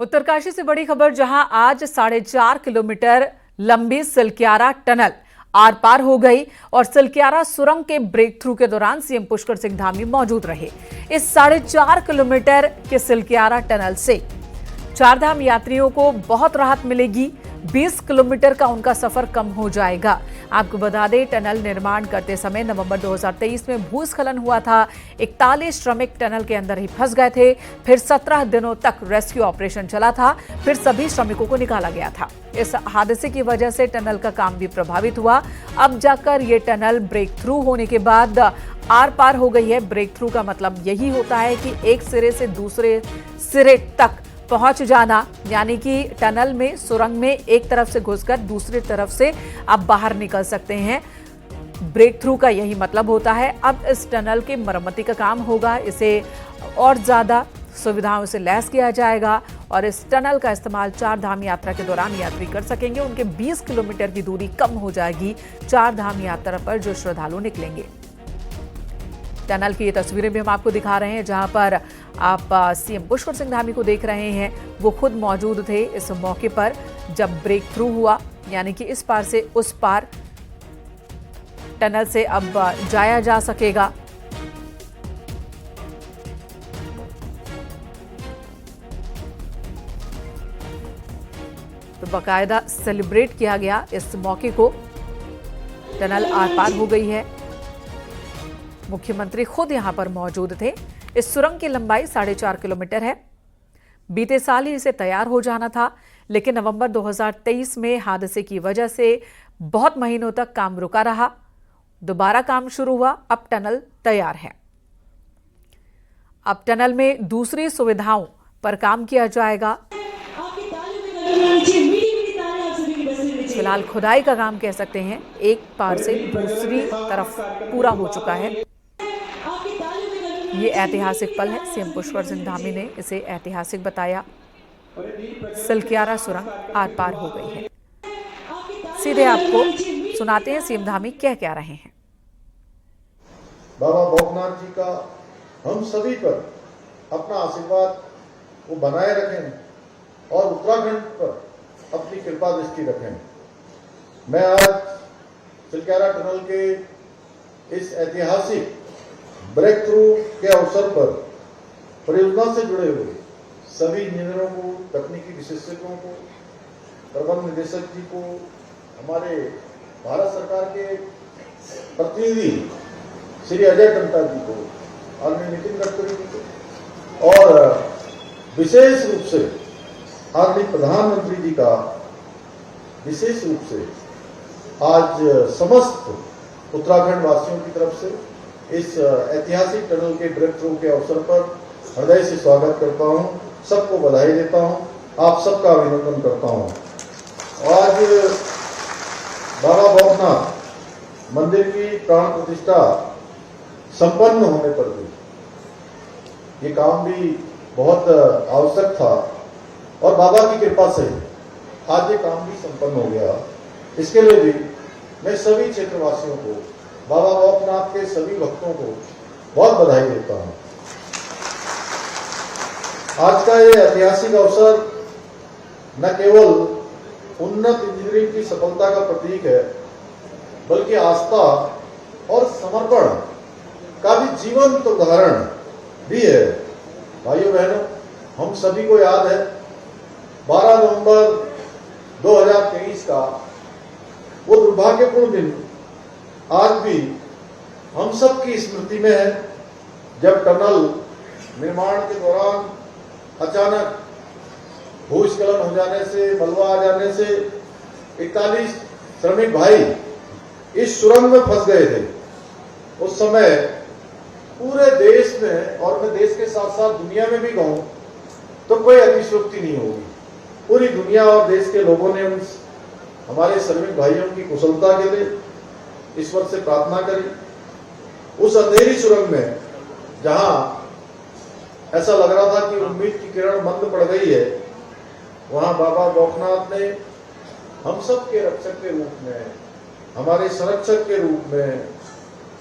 उत्तरकाशी से बड़ी खबर, जहां आज 4.5 किलोमीटर लंबी सिलक्यारा टनल आर पार हो गई और सिलक्यारा सुरंग के ब्रेक थ्रू के दौरान सीएम पुष्कर सिंह धामी मौजूद रहे। इस 4.5 किलोमीटर के सिलक्यारा टनल से चारधाम यात्रियों को बहुत राहत मिलेगी। 20 किलोमीटर का उनका सफर कम हो जाएगा। आपको बता दें, टनल निर्माण करते समय नवंबर 2023 में भूस्खलन हुआ था। 41 श्रमिक टनल के अंदर ही फंस गए थे। फिर 17 दिनों तक रेस्क्यू ऑपरेशन चला था। फिर सभी श्रमिकों को निकाला गया था। इस हादसे की वजह से टनल का काम भी प्रभावित हुआ। अब जाकर ये टनल ब्रेक थ्रू होने के बाद आर पार हो गई है। ब्रेक थ्रू का मतलब यही होता है कि एक सिरे से दूसरे सिरे तक पहुंच जाना, यानी कि टनल में, सुरंग में एक तरफ से घुसकर दूसरी तरफ से आप बाहर निकल सकते हैं। ब्रेक थ्रू का यही मतलब होता है। अब इस टनल की मरम्मती का काम होगा, इसे और ज्यादा सुविधाओं से लैस किया जाएगा और इस टनल का इस्तेमाल चार धाम यात्रा के दौरान यात्री कर सकेंगे। उनके 20 किलोमीटर की दूरी कम हो जाएगी चार धाम यात्रा पर जो श्रद्धालु निकलेंगे। टनल की ये तस्वीरें भी हम आपको दिखा रहे हैं, जहां पर आप सीएम पुष्कर सिंह धामी को देख रहे हैं। वो खुद मौजूद थे इस मौके पर जब ब्रेक थ्रू हुआ, यानी कि इस पार से उस पार टनल से अब जाया जा सकेगा। तो बाकायदा सेलिब्रेट किया गया इस मौके को। टनल आर पार हो गई है। मुख्यमंत्री खुद यहां पर मौजूद थे। इस सुरंग की लंबाई 4.5 किलोमीटर है। बीते साल ही इसे तैयार हो जाना था, लेकिन नवंबर 2023 में हादसे की वजह से बहुत महीनों तक काम रुका रहा। दोबारा काम शुरू हुआ। अब टनल तैयार है। अब टनल में दूसरी सुविधाओं पर काम किया जाएगा। फिलहाल खुदाई का काम कह सकते हैं, एक पार से दूसरी तरफ पूरा हो चुका है। ये ऐतिहासिक पल है। सीएम पुष्कर सिंह धामी ने इसे ऐतिहासिक बताया। सिलक्यारा सुरंग आर पार हो गई है। सीधे आपको सुनाते हैं सीएम धामी क्या रहे हैं। बाबा भोगनाथ जी का हम सभी पर अपना आशीर्वाद वो बनाए रखें और उत्तराखंड पर अपनी कृपा दृष्टि रखें। मैं आज सिलक्यारा टनल के इस ऐतिहासिक ब्रेक थ्रू के अवसर पर परियोजना से जुड़े हुए सभी इंजीनियरों को, तकनीकी विशेषज्ञों को, प्रबंध निदेशक जी को, हमारे भारत सरकार के प्रतिनिधि श्री अजय टंटा जी को, आदरणीय नितिन गडकरी जी को और विशेष रूप से आदरणीय प्रधानमंत्री जी का विशेष रूप से आज समस्त उत्तराखंड वासियों की तरफ से इस ऐतिहासिक टनल के ब्रेक थ्रू के अवसर पर हृदय से स्वागत करता हूं। सबको बधाई देता हूं, आप सबका अभिनंदन करता हूं। आज बाबा भोगनाथ मंदिर की प्राण प्रतिष्ठा संपन्न होने पर भी ये काम भी बहुत आवश्यक था और बाबा की कृपा से आज ये काम भी संपन्न हो गया। इसके लिए भी मैं सभी क्षेत्रवासियों को, बाबा भोगनाथ के सभी भक्तों को बहुत बधाई देता हूं। आज का ये ऐतिहासिक अवसर न केवल उन्नत इंजीनियरिंग की सफलता का प्रतीक है, बल्कि आस्था और समर्पण का भी जीवंत उदाहरण भी है। भाइयों बहनों, हम सभी को याद है 12 नवंबर 2023 का वो दुर्भाग्यपूर्ण दिन आज भी हम सब की स्मृति में है, जब टनल निर्माण के दौरान अचानक भूस्खलन हो जाने से, मलबा आ जाने से 41 श्रमिक भाई इस सुरंग में फंस गए थे। उस समय पूरे देश में, और मैं देश के साथ साथ दुनिया में भी कहूं तो कोई अतिशयोक्ति नहीं होगी, पूरी दुनिया और देश के लोगों ने हमारे श्रमिक भाइयों की कुशलता के लिए ईश्वर से प्रार्थना करी। उस अंधेरी सुरंग में जहां ऐसा लग रहा था कि उम्मीद की किरण मंद पड़ गई है, वहां बाबा भोगनाथ ने हम सब के रक्षक के रूप में, हमारे संरक्षक के रूप में,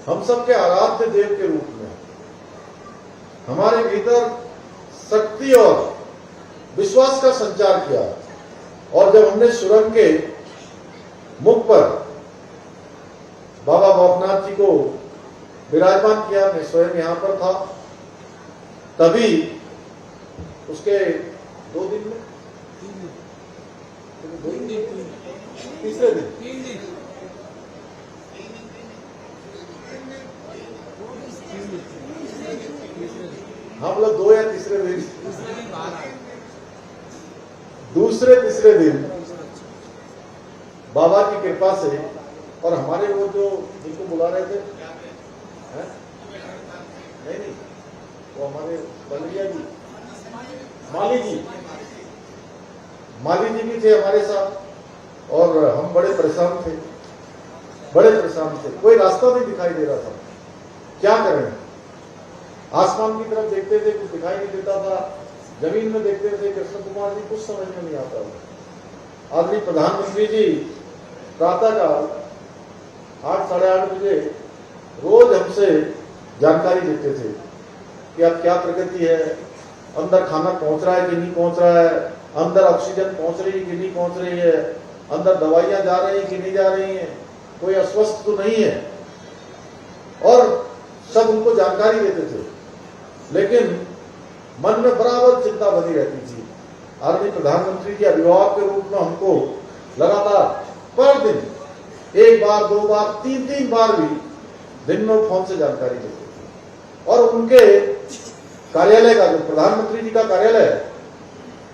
हम सब के आराध्य देव के रूप में हमारे भीतर शक्ति और विश्वास का संचार किया। और जब हमने सुरंग के मुख पर बाबा भौकनाथ जी को विराजमान किया, मैं स्वयं यहां पर था, तभी उसके 2 दिन में तीसरे दिन हाँ मतलब 2 या तीसरे दिन, दूसरे तीसरे दिन बाबा की कृपा से, और हमारे वो जो जिनको बुला रहे थे, नहीं वो हमारे बलरिया जी, माली जी भी थे हमारे साथ, और हम बड़े परेशान थे, कोई रास्ता नहीं दिखाई दे रहा था, क्या करें। आसमान की तरफ देखते थे, कुछ दिखाई नहीं देता था, जमीन में देखते थे, कृष्ण कुमार जी कुछ समझ में नहीं आता था। आदरणीय प्रधानमंत्री जी प्रातःकाल 8 साढ़े 8 बजे रोज हमसे जानकारी देते थे कि अब क्या प्रगति है, अंदर खाना पहुंच रहा है कि नहीं पहुंच रहा है, अंदर ऑक्सीजन पहुंच रही है कि नहीं पहुंच रही है, अंदर दवाइयां जा रही हैं कि नहीं जा रही हैं, कोई अस्वस्थ तो नहीं है, और सब उनको जानकारी देते थे। लेकिन मन में बराबर चिंता बनी रहती थी। आदरणीय प्रधानमंत्री के अभिभावक के रूप में हमको लगातार पर दिन 1 बार 2 बार 3 बार भी दिन में फोन से जानकारी देते थे। और उनके कार्यालय का, जो प्रधानमंत्री जी का कार्यालय है,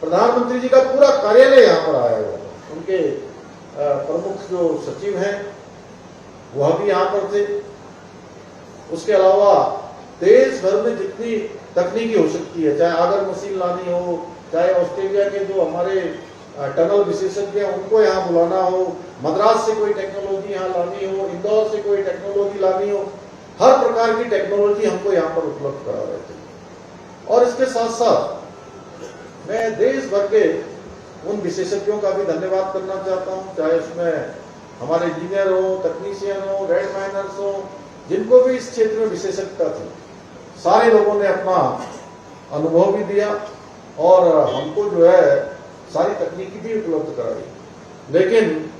प्रधानमंत्री जी का पूरा कार्यालय यहाँ पर आया हुआ है। उनके प्रमुख जो सचिव हैं वह भी यहाँ पर थे। उसके अलावा देश भर में जितनी तकनीकी हो सकती है, चाहे आगर मशीन लानी हो, चाहे ऑस्ट्रेलिया के जो हमारे टनल विशेषज्ञ हैं उनको यहाँ बुलाना हो, मद्रास से कोई टेक्नोलॉजी यहाँ लानी हो, इंदौर से कोई टेक्नोलॉजी लानी हो, हर प्रकार की टेक्नोलॉजी हमको यहाँ पर उपलब्ध करा रहे थे। और इसके साथ साथ मैं देश भर के उन विशेषज्ञों का भी धन्यवाद करना चाहता हूँ, चाहे उसमें हमारे इंजीनियर हो, तकनीशियन हो, रेड माइनर्स हो, जिनको भी इस क्षेत्र में विशेषज्ञता थी, सारे लोगों ने अपना अनुभव भी दिया और हमको जो है सारी तकनीकी भी उपलब्ध कराई। लेकिन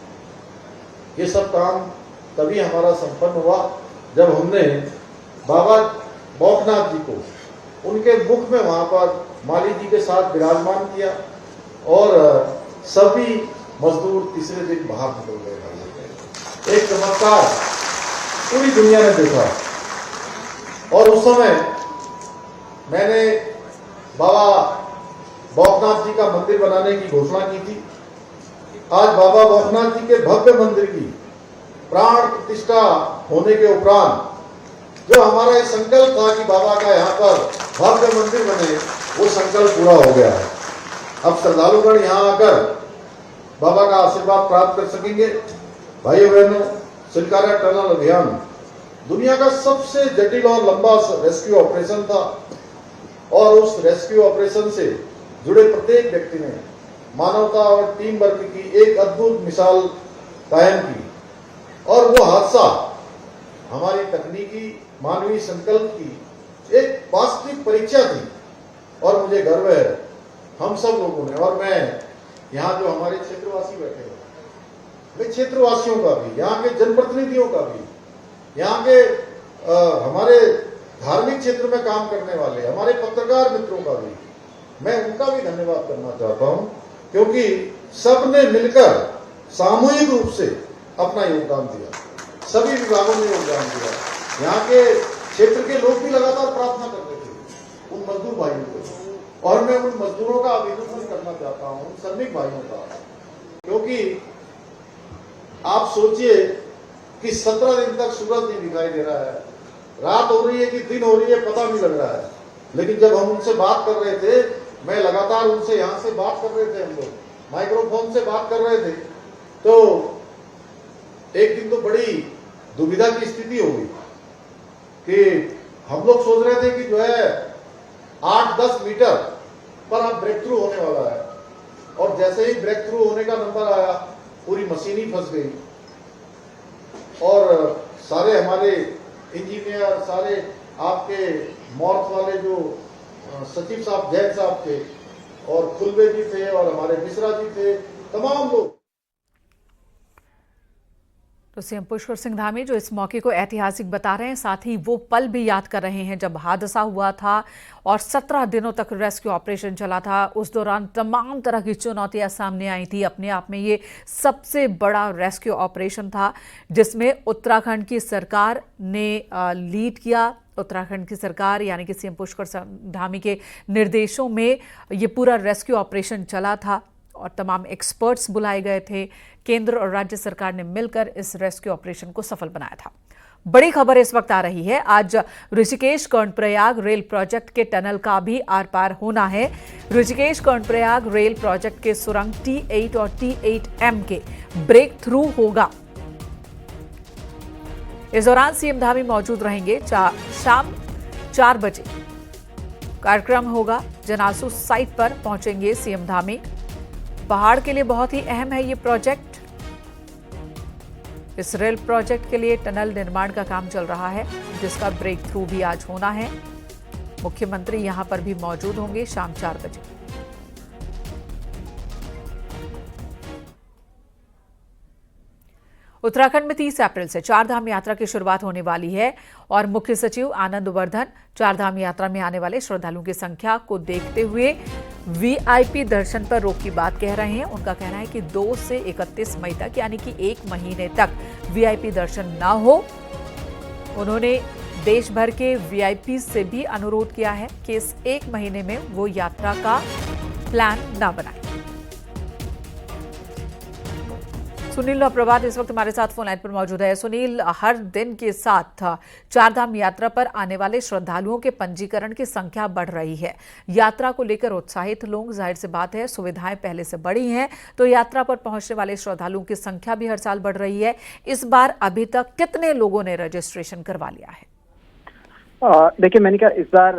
ये सब काम तभी हमारा संपन्न हुआ जब हमने बाबा भौकनाथ जी को उनके मुख में वहां पर माली जी के साथ विराजमान किया, और सभी मजदूर तीसरे दिन बाहर निकल गए। एक चमत्कार पूरी दुनिया ने देखा। और उस समय मैंने बाबा भौकनाथ जी का मंदिर बनाने की घोषणा की थी। आज बाबा भौकनाथ जी के भव्य मंदिर की प्राण प्रतिष्ठा होने के उपरांत जो हमारा ये संकल्प था कि बाबा का यहाँ पर भव्य मंदिर बने, वो संकल्प पूरा हो गया है। अब श्रद्धालुगण यहाँ आकर बाबा का आशीर्वाद प्राप्त कर सकेंगे। भाइयों बहनों, सिलकारा टनल अभियान दुनिया का सबसे जटिल और लंबा रेस्क्यू ऑपरेशन था, और उस रेस्क्यू ऑपरेशन से जुड़े प्रत्येक व्यक्ति ने मानवता और टीम वर्क की एक अद्भुत मिसाल कायम की। और वो हादसा हमारी तकनीकी मानवीय संकल्प की एक वास्तविक परीक्षा थी, और मुझे गर्व है हम सब लोगों ने, और मैं यहाँ जो हमारे क्षेत्रवासी बैठे हैं, मैं क्षेत्रवासियों का भी, यहाँ के जनप्रतिनिधियों का भी, यहाँ के हमारे धार्मिक क्षेत्र में काम करने वाले हमारे पत्रकार मित्रों का भी, मैं उनका भी धन्यवाद करना चाहता हूँ, क्योंकि सबने मिलकर सामूहिक रूप से अपना योगदान दिया। सभी विभागों ने योगदान दिया। यहाँ के क्षेत्र के लोग भी लगातार प्रार्थना कर रहे थे उन मजदूर भाइयों को, और मैं उन मजदूरों का अभिनंदन करना चाहता हूँ, उन श्रमिक भाइयों का, क्योंकि आप सोचिए कि 17 दिन तक सूरज नहीं दिखाई दे रहा है, रात हो रही है कि दिन हो रही है पता नहीं लग रहा है। लेकिन जब हम उनसे बात कर रहे थे, मैं लगातार उनसे यहाँ से बात कर रहे थे, हम लोग माइक्रोफोन से बात कर रहे थे, तो एक दिन तो बड़ी दुविधा की स्थिति हो गई कि हम लोग सोच रहे थे कि जो है 8-10 मीटर पर अब ब्रेक थ्रू होने वाला है, और जैसे ही ब्रेक थ्रू होने का नंबर आया पूरी मशीन ही फंस गई, और सारे हमारे इंजीनियर, सारे आपके मॉर्थ वाले जो सचिव साहब, जैन साहब थे, और खुलबे जी थे और हमारे मिश्रा जी थे, तमाम लोग। तो सीएम पुष्कर सिंह धामी जो इस मौके को ऐतिहासिक बता रहे हैं, साथ ही वो पल भी याद कर रहे हैं जब हादसा हुआ था और 17 दिनों तक रेस्क्यू ऑपरेशन चला था। उस दौरान तमाम तरह की चुनौतियां सामने आई थी। अपने आप में ये सबसे बड़ा रेस्क्यू ऑपरेशन था जिसमें उत्तराखंड की सरकार ने लीड किया। उत्तराखंड की सरकार यानी कि सीएम पुष्कर सिंह धामी के निर्देशों में ये पूरा रेस्क्यू ऑपरेशन चला था और तमाम एक्सपर्ट्स बुलाए गए थे। केंद्र और राज्य सरकार ने मिलकर इस रेस्क्यू ऑपरेशन को सफल बनाया था। बड़ी खबर इस वक्त आ रही है, आज ऋषिकेश कर्णप्रयाग रेल प्रोजेक्ट के टनल का भी आर पार होना है। ऋषिकेश कर्णप्रयाग रेल प्रोजेक्ट के सुरंग T8 और T8M के ब्रेक थ्रू होगा। इस दौरान सीएम धामी मौजूद रहेंगे। शाम 4 बजे कार्यक्रम होगा। जनासू साइट पर पहुंचेंगे सीएम धामी। पहाड़ के लिए बहुत ही अहम है ये प्रोजेक्ट। इस रेल प्रोजेक्ट के लिए टनल निर्माण का काम चल रहा है जिसका ब्रेक थ्रू भी आज होना है। मुख्यमंत्री यहां पर भी मौजूद होंगे शाम 4 बजे। उत्तराखंड में 30 अप्रैल से चारधाम यात्रा की शुरुआत होने वाली है और मुख्य सचिव आनंद वर्धन चारधाम यात्रा में आने वाले श्रद्धालुओं की संख्या को देखते हुए वीआईपी दर्शन पर रोक की बात कह रहे हैं। उनका कहना है कि 2 से 31 मई तक यानी कि 1 महीने तक वीआईपी दर्शन न हो। उन्होंने देश भर के वीआईपी से भी अनुरोध किया है कि इस 1 महीने में वो यात्रा का प्लान न बनाए। सुनील प्रभात इस वक्त हमारे साथ फोन लाइन पर मौजूद है। सुनील, हर दिन के साथ चारधाम यात्रा पर आने वाले श्रद्धालुओं के पंजीकरण की संख्या बढ़ रही है। यात्रा को लेकर उत्साहित लोग, जाहिर सी बात है सुविधाएं पहले से बढ़ी हैं तो यात्रा पर पहुंचने वाले श्रद्धालुओं की संख्या भी हर साल बढ़ रही है। इस बार अभी तक कितने लोगों ने रजिस्ट्रेशन करवा लिया है? देखिए मैनिका, इस बार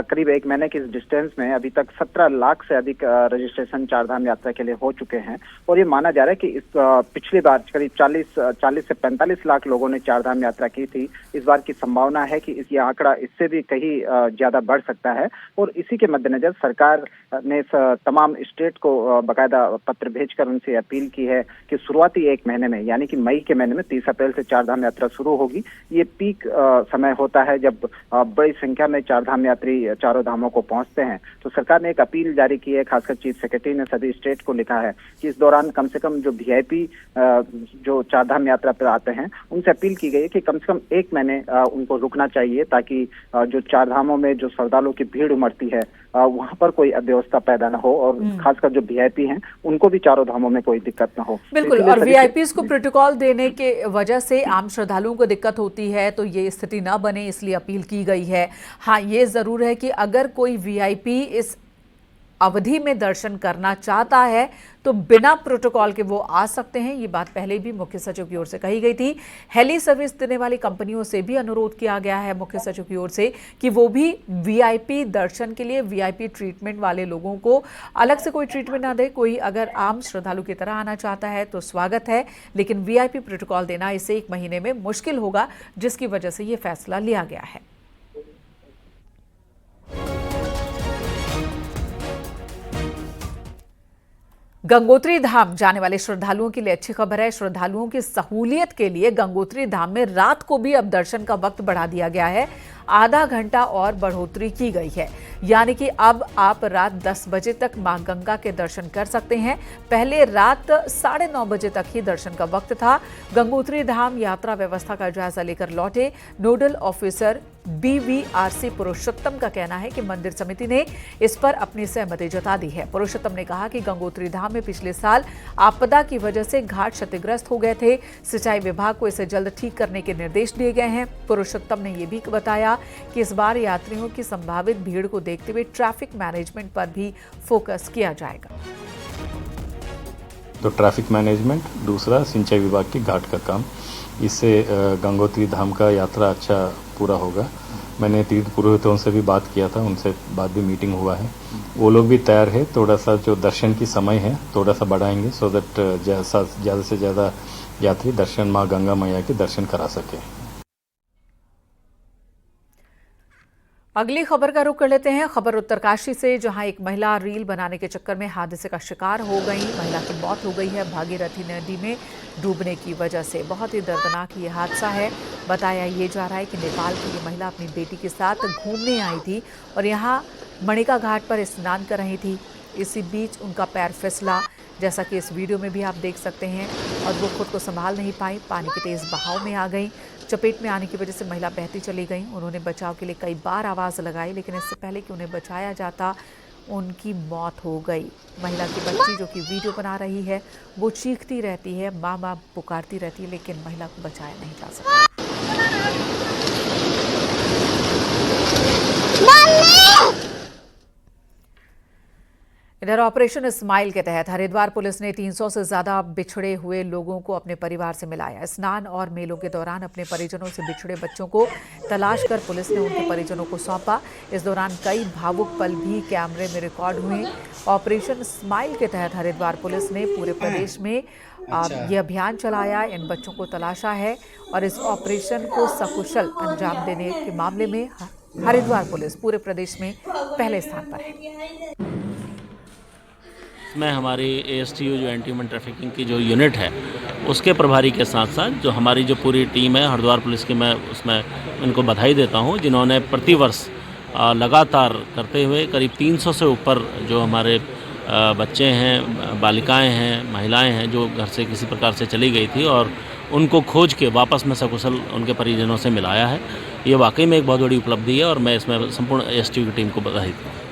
करीब 1 महीने के इस डिस्टेंस में अभी तक 17 लाख से अधिक रजिस्ट्रेशन चारधाम यात्रा के लिए हो चुके हैं और ये माना जा रहा है कि इस पिछली बार करीब 40 से 45 लाख लोगों ने चारधाम यात्रा की थी। इस बार की संभावना है कि ये आंकड़ा इससे भी कहीं ज्यादा बढ़ सकता है और इसी के मद्देनजर सरकार ने तमाम स्टेट को बाकायदा पत्र भेजकर उनसे अपील की है कि शुरुआती 1 महीने में यानी कि मई के महीने में 30 अप्रैल से चारधाम यात्रा शुरू होगी। ये पीक समय होता है जब बड़ी संख्या में चारधाम यात्री चारों धामों को पहुंचते हैं। तो सरकार ने एक अपील जारी की है, खासकर चीफ सेक्रेटरी ने सभी स्टेट को लिखा है कि इस दौरान कम से कम जो वीआईपी जो चारधाम यात्रा पर आते हैं उनसे अपील की गई है कि कम से कम 1 महीने उनको रुकना चाहिए ताकि जो चारधामों में जो श्रद्धालुओं की भीड़ उमड़ती है वहां पर कोई अव्यवस्था पैदा न हो और खासकर जो वीआईपी हैं उनको भी चारों धामों में कोई दिक्कत न हो। बिल्कुल, और वीआईपीज को प्रोटोकॉल देने के वजह से आम श्रद्धालुओं को दिक्कत होती है तो ये स्थिति न बने इसलिए अपील की गई है। हाँ, ये जरूर है कि अगर कोई वीआईपी इस अवधि में दर्शन करना चाहता है तो बिना प्रोटोकॉल के वो आ सकते हैं। ये बात पहले भी मुख्य सचिव की ओर से कही गई थी। हेली सर्विस देने वाली कंपनियों से भी अनुरोध किया गया है मुख्य सचिव की ओर से कि वो भी वीआईपी दर्शन के लिए वीआईपी ट्रीटमेंट वाले लोगों को अलग से कोई ट्रीटमेंट ना दे। कोई अगर आम श्रद्धालु की तरह आना चाहता है तो स्वागत है, लेकिन वीआईपी प्रोटोकॉल देना इसे 1 महीने में मुश्किल होगा, जिसकी वजह से ये फैसला लिया गया है। गंगोत्री धाम जाने वाले श्रद्धालुओं के लिए अच्छी खबर है। श्रद्धालुओं की सहूलियत के लिए गंगोत्री धाम में रात को भी अब दर्शन का वक्त बढ़ा दिया गया है। आधा घंटा और बढ़ोतरी की गई है, यानी कि अब आप रात 10 बजे तक मां गंगा के दर्शन कर सकते हैं। पहले रात 9:30 बजे तक ही दर्शन का वक्त था। गंगोत्री धाम यात्रा व्यवस्था का जायजा लेकर लौटे नोडल ऑफिसर BVRC पुरुषोत्तम का कहना है कि मंदिर समिति ने इस पर अपनी सहमति जता दी है। पुरुषोत्तम ने कहा कि गंगोत्री धाम में पिछले साल आपदा की वजह से घाट क्षतिग्रस्त हो गए थे। सिंचाई विभाग को इसे जल्द ठीक करने के निर्देश दिए गए हैं। पुरुषोत्तम ने यह भी बताया कि इस बार यात्रियों की संभावित भीड़ को देखते हुए ट्रैफिक मैनेजमेंट पर भी फोकस किया जाएगा। तो ट्रैफिक मैनेजमेंट, दूसरा सिंचाई विभाग की घाट का काम, इससे गंगोत्री धाम का यात्रा अच्छा पूरा होगा। मैंने तीर्थ पुरोहितों से भी बात किया था, उनसे बाद भी मीटिंग हुआ है। वो लोग भी तैयार है, थोड़ा सा जो दर्शन की समय है थोड़ा सा बढ़ाएंगे सो दैट ज़्यादा से ज़्यादा यात्री दर्शन माँ गंगा मैया के दर्शन करा सके। अगली खबर का रुख कर लेते हैं। खबर उत्तरकाशी से, जहां एक महिला रील बनाने के चक्कर में हादसे का शिकार हो गई। महिला की मौत हो गई है भागीरथी नदी में डूबने की वजह से। बहुत ही दर्दनाक ये हादसा है। बताया ये जा रहा है कि नेपाल की ये महिला अपनी बेटी के साथ घूमने आई थी और यहाँ मणिका घाट पर स्नान कर रही थी। इसी बीच उनका पैर फिसला, जैसा कि इस वीडियो में भी आप देख सकते हैं, और वो खुद को संभाल नहीं पाई। पानी के तेज बहाव में आ गई। चपेट में आने की वजह से महिला बहती चली गई। उन्होंने बचाव के लिए कई बार आवाज़ लगाई, लेकिन इससे पहले कि उन्हें बचाया जाता उनकी मौत हो गई। महिला की बच्ची जो कि वीडियो बना रही है, वो चीखती रहती है, माँ माँ पुकारती रहती है, लेकिन महिला को बचाया नहीं जा सका। इधर ऑपरेशन स्माइल के तहत हरिद्वार पुलिस ने 300 से ज्यादा बिछड़े हुए लोगों को अपने परिवार से मिलाया। स्नान और मेलों के दौरान अपने परिजनों से बिछड़े बच्चों को तलाश कर पुलिस ने उनके परिजनों को सौंपा। इस दौरान कई भावुक पल भी कैमरे में रिकॉर्ड हुए। ऑपरेशन स्माइल के तहत हरिद्वार पुलिस ने पूरे प्रदेश में ये अभियान चलाया, इन बच्चों को तलाशा है और इस ऑपरेशन को सकुशल अंजाम देने के मामले में हरिद्वार पुलिस पूरे प्रदेश में पहले स्थान पर है। इसमें हमारी ASTU जो एंटी ह्यूमन ट्रैफिकिंग की जो यूनिट है उसके प्रभारी के साथ साथ जो हमारी जो पूरी टीम है हरिद्वार पुलिस की, मैं उसमें इनको बधाई देता हूं, जिन्होंने प्रतिवर्ष लगातार करते हुए करीब 300 से ऊपर जो हमारे बच्चे हैं, बालिकाएं हैं, महिलाएं हैं जो घर से किसी प्रकार से चली गई थी और उनको खोज के वापस में सकुशल उनके परिजनों से मिलाया है। ये वाकई में एक बहुत बड़ी उपलब्धि है और मैं इसमें संपूर्ण ASTU की टीम को बधाई देता हूँ।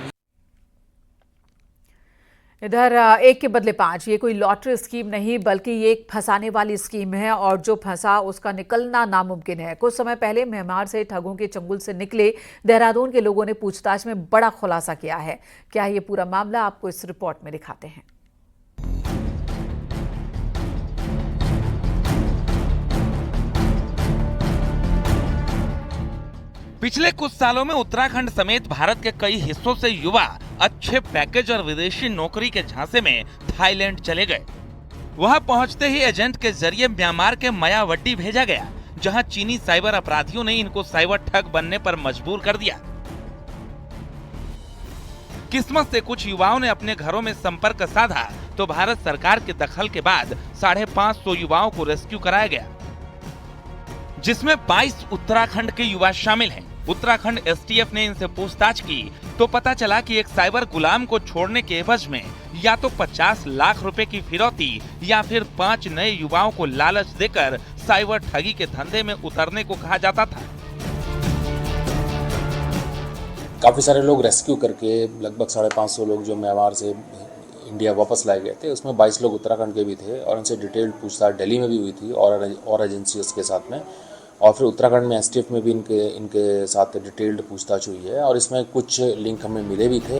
इधर एक के बदले पांच, ये कोई लॉटरी स्कीम नहीं बल्कि ये एक फंसाने वाली स्कीम है और जो फंसा उसका निकलना नामुमकिन है। कुछ समय पहले म्यांमार से ठगों के चंगुल से निकले देहरादून के लोगों ने पूछताछ में बड़ा खुलासा किया है। क्या ये पूरा मामला आपको इस रिपोर्ट में दिखाते हैं। पिछले कुछ सालों में उत्तराखंड समेत भारत के कई हिस्सों से युवा अच्छे पैकेज और विदेशी नौकरी के झांसे में थाईलैंड चले गए। वहां पहुंचते ही एजेंट के जरिए म्यांमार के मायावती भेजा गया, जहां चीनी साइबर अपराधियों ने इनको साइबर ठग बनने पर मजबूर कर दिया। किस्मत से कुछ युवाओं ने अपने घरों में संपर्क साधा तो भारत सरकार के दखल के बाद 550 युवाओं को रेस्क्यू कराया गया, जिसमें 22 उत्तराखंड के युवा शामिल हैं। उत्तराखंड STF ने इनसे पूछताछ की तो पता चला कि एक साइबर गुलाम को छोड़ने के एवज में या तो 50 लाख रुपए की फिरौती या फिर 5 नए युवाओं को लालच देकर साइबर ठगी के धंधे में उतरने को कहा जाता था। काफ़ी सारे लोग रेस्क्यू करके लगभग 550 लोग जो म्यांमार से इंडिया वापस लाए गए थे, उसमें 22 लोग उत्तराखंड के भी थे और उनसे डिटेल्ड पूछताछ दिल्ली में भी हुई थी और एजेंसीज के साथ में, और फिर उत्तराखंड में STF में भी इनके साथ डिटेल्ड पूछताछ हुई है और इसमें कुछ लिंक हमें मिले भी थे।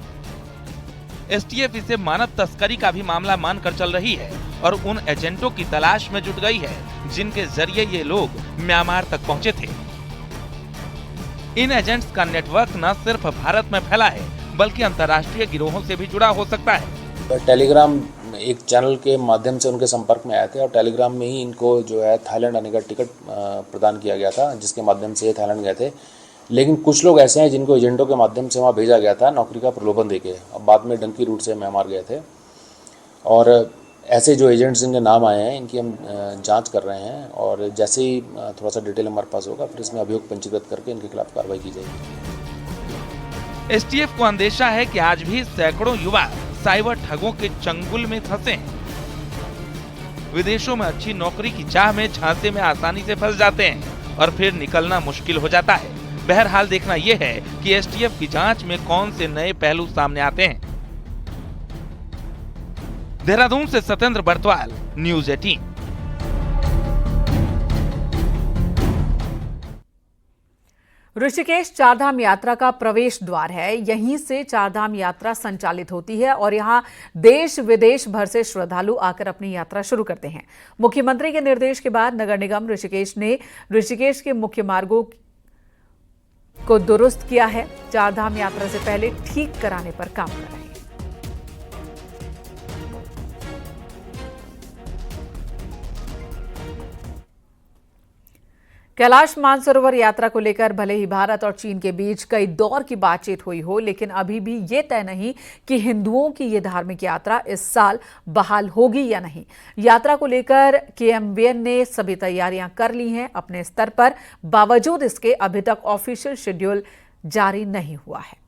STF इसे मानव तस्करी का भी मामला मानकर चल रही है और उन एजेंटों की तलाश में जुट गई है जिनके जरिए ये लोग म्यांमार तक पहुंचे थे। इन एजेंट्स का नेटवर्क न सिर्फ भारत में फैला है बल्कि अंतर्राष्ट्रीय गिरोहों से भी जुड़ा हो सकता है। टेलीग्राम एक चैनल के माध्यम से उनके संपर्क में आए थे और टेलीग्राम में ही इनको जो है थाईलैंड आने का टिकट प्रदान किया गया था, जिसके माध्यम से ये थाईलैंड गए थे। लेकिन कुछ लोग ऐसे हैं जिनको एजेंटों के माध्यम से वहाँ भेजा गया था नौकरी का प्रलोभन देके, अब बाद में डंकी रूट से म्यांमार गए थे। और ऐसे जो एजेंट्स जिनके नाम आए हैं इनकी हम जांच कर रहे हैं और जैसे ही थोड़ा सा डिटेल हमारे पास होगा फिर इसमें अभियोग पंजीकृत करके इनके खिलाफ कार्रवाई की जाएगी। STF को अंदेशा है कि आज भी सैकड़ों युवा साइबर ठगों के चंगुल में फंसे हैं। विदेशों में अच्छी नौकरी की चाह में झांसे में आसानी से फंस जाते हैं और फिर निकलना मुश्किल हो जाता है। बहरहाल देखना यह है कि STF की जांच में कौन से नए पहलू सामने आते हैं। देहरादून से सत्येंद्र बर्तवाल, न्यूज़ 18। ऋषिकेश चारधाम यात्रा का प्रवेश द्वार है। यहीं से चारधाम यात्रा संचालित होती है और यहां देश विदेश भर से श्रद्धालु आकर अपनी यात्रा शुरू करते हैं। मुख्यमंत्री के निर्देश के बाद नगर निगम ऋषिकेश ने ऋषिकेश के मुख्य मार्गों को दुरुस्त किया है। चारधाम यात्रा से पहले ठीक कराने पर काम कर रहे हैं। कैलाश मानसरोवर यात्रा को लेकर भले ही भारत और चीन के बीच कई दौर की बातचीत हुई हो, लेकिन अभी भी ये तय नहीं कि हिंदुओं की ये धार्मिक यात्रा इस साल बहाल होगी या नहीं। यात्रा को लेकर केएमवीएन ने सभी तैयारियां कर ली हैं अपने स्तर पर। बावजूद इसके अभी तक ऑफिशियल शेड्यूल जारी नहीं हुआ है।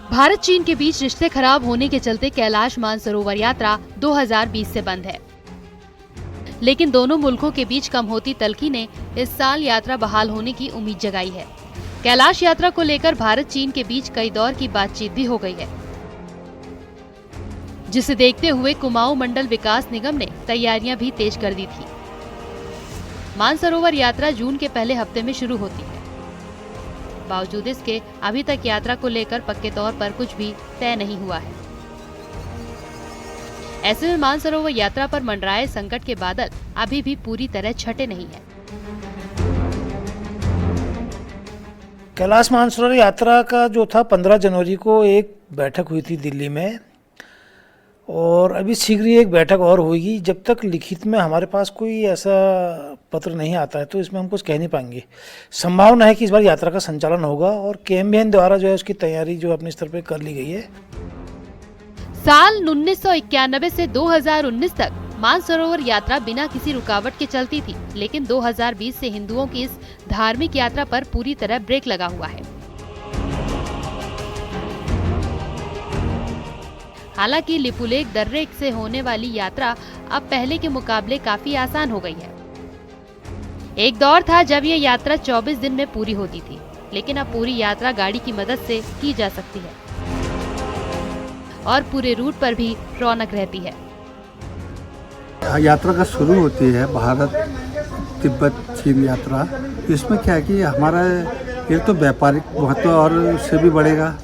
भारत चीन के बीच रिश्ते खराब होने के चलते कैलाश मानसरोवर यात्रा 2020 से बंद है, लेकिन दोनों मुल्कों के बीच कम होती तल्खी ने इस साल यात्रा बहाल होने की उम्मीद जगाई है। कैलाश यात्रा को लेकर भारत चीन के बीच कई दौर की बातचीत भी हो गई है, जिसे देखते हुए कुमाऊं मंडल विकास निगम ने तैयारियां भी तेज कर दी थी। मानसरोवर यात्रा जून के पहले हफ्ते में शुरू होती है। बावजूद इसके अभी तक यात्रा को लेकर पक्के तौर पर कुछ भी तय नहीं हुआ है। ऐसे में मानसरोवर यात्रा पर मंडराए संकट के बादल अभी भी पूरी तरह छटे नहीं है। कैलाश मानसरोवर यात्रा का जो था 15 जनवरी को एक बैठक हुई थी दिल्ली में, और अभी शीघ्र ही एक बैठक और होगी। जब तक लिखित में हमारे पास कोई ऐसा पत्र नहीं आता है तो इसमें हम कुछ कह नहीं पाएंगे। संभावना है कि इस बार यात्रा का संचालन होगा और केएमवीएन द्वारा जो है उसकी तैयारी जो अपने स्तर पर कर ली गई है। साल 1991 से 2019 तक मानसरोवर यात्रा बिना किसी रुकावट के चलती थी, लेकिन 2020 से हिंदुओं की इस धार्मिक यात्रा पर पूरी तरह ब्रेक लगा हुआ है। हालांकि लिपुलेख दर्रे से होने वाली यात्रा अब पहले के मुकाबले काफी आसान हो गई है। एक दौर था जब ये यात्रा 24 दिन में पूरी होती थी, लेकिन अब पूरी यात्रा गाड़ी की मदद से की जा सकती है और पूरे रूट पर भी रौनक रहती है। यात्रा का शुरू होती है भारत तिब्बत चीन यात्रा। इसमें क्या है कि हमारा एक तो व्यापारिक महत्व और उससे भी बढ़ेगा,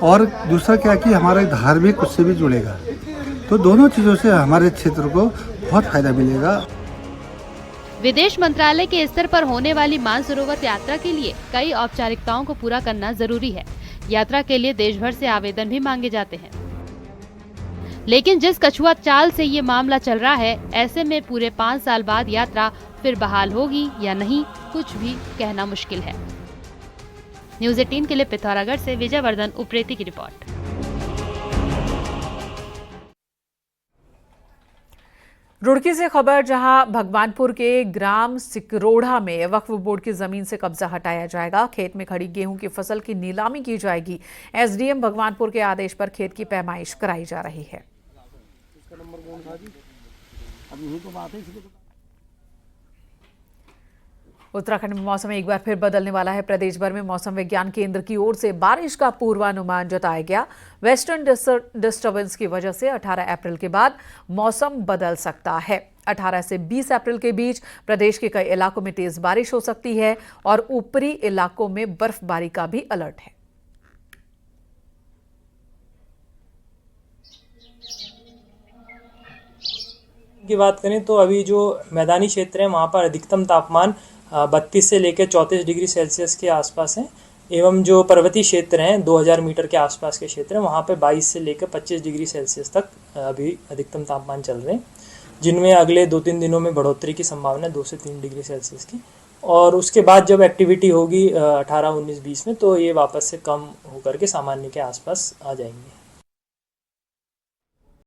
और दूसरा क्या कि हमारा धार्मिक उससे भी जुड़ेगा। तो दोनों चीज़ों से हमारे क्षेत्र को बहुत फायदा मिलेगा। विदेश मंत्रालय के स्तर पर होने वाली मानसरोवर यात्रा के लिए कई औपचारिकताओं को पूरा करना जरूरी है। यात्रा के लिए देश भर से आवेदन भी मांगे जाते हैं, लेकिन जिस कछुआ चाल से ये मामला चल रहा है, ऐसे में पूरे 5 साल बाद यात्रा फिर बहाल होगी या नहीं, कुछ भी कहना मुश्किल है। न्यूज़ 18 के लिए पिथौरागढ़ से विजयवर्धन उप्रेती की रिपोर्ट। रुड़की से खबर, जहां भगवानपुर के ग्राम सिकरोढ़ा में वक्फ बोर्ड की जमीन से कब्जा हटाया जाएगा। खेत में खड़ी गेहूं की फसल की नीलामी की जाएगी। एसडीएम भगवानपुर के आदेश पर खेत की पैमाइश कराई जा रही है। उत्तराखंड में मौसम एक बार फिर बदलने वाला है। प्रदेश भर में मौसम विज्ञान केंद्र की ओर से बारिश का पूर्वानुमान जताया गया। वेस्टर्न डिस्टर्बेंस की वजह से 18 अप्रैल के बाद मौसम बदल सकता है। 18 से 20 अप्रैल के बीच प्रदेश के कई इलाकों में तेज बारिश हो सकती है और ऊपरी इलाकों में बर्फबारी का भी अलर्ट है। की बात करें तो अभी जो मैदानी क्षेत्र है वहाँ पर अधिकतम तापमान 32 से लेकर 34 डिग्री सेल्सियस के आसपास है, एवं जो पर्वतीय क्षेत्र हैं 2000 मीटर के आसपास के क्षेत्र हैं वहाँ पे 22 से लेकर 25 डिग्री सेल्सियस तक अभी अधिकतम तापमान चल रहे हैं, जिनमें अगले 2-3 दिनों में बढ़ोतरी की संभावना है 2 से 3 डिग्री सेल्सियस की। और उसके बाद जब एक्टिविटी होगी 18, 19, 20 में, तो ये वापस से कम होकर के सामान्य के आसपास आ जाएंगे।